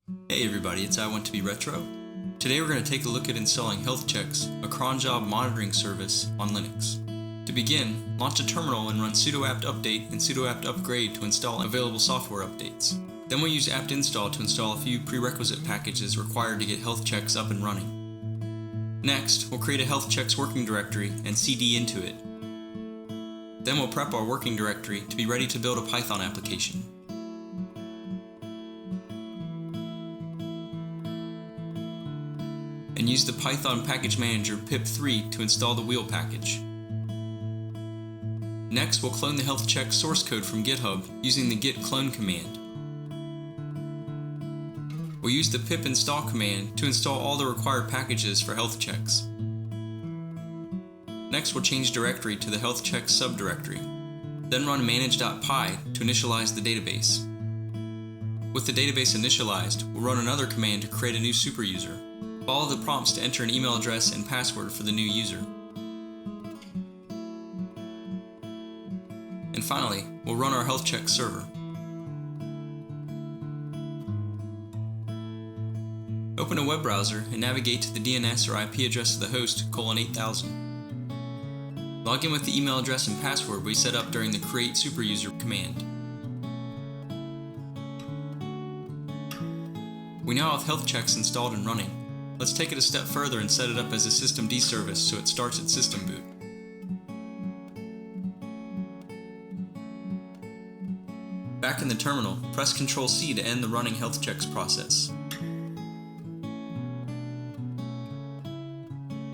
Hey everybody, it's I Want2Be-Retro. Today we're going to take a look at installing Healthchecks, a cron job monitoring service on Linux. To begin, launch a terminal and run sudo apt-update and sudo apt-upgrade to install available software updates. Then we'll use apt-install to install a few prerequisite packages required to get Healthchecks up and running. Next, we'll create a Healthchecks working directory and cd into it. Then we'll prep our working directory to be ready to build a Python application. And use the Python package manager pip3 to install the wheel package. Next, we'll clone the Healthchecks source code from GitHub using the git clone command. We'll use the pip install command to install all the required packages for Healthchecks. Next, we'll change directory to the Healthchecks subdirectory. Then run manage.py to initialize the database. With the database initialized, we'll run another command to create a new superuser. Follow the prompts to enter an email address and password for the new user. And finally, we'll run our Healthchecks server. Open a web browser and navigate to the DNS or IP address of the host :8000. Log in with the email address and password we set up during the create superuser command. We now have Healthchecks installed and running. Let's take it a step further and set it up as a systemd service so it starts at system boot. Back in the terminal, press Ctrl-C to end the running Healthchecks process.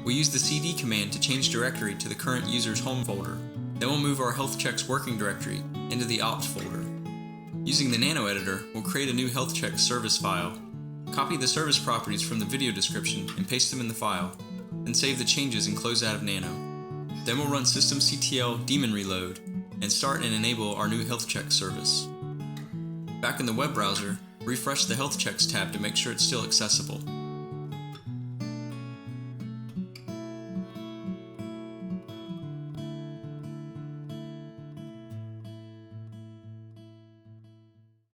We'll use the cd command to change directory to the current user's home folder. Then we'll move our Healthchecks working directory into the opt folder. Using the nano editor, we'll create a new Healthchecks service file. Copy the service properties from the video description and paste them in the file, then save the changes and close out of nano. Then we'll run systemctl daemon reload and start and enable our new Healthchecks service. Back in the web browser, refresh the Healthchecks tab to make sure it's still accessible.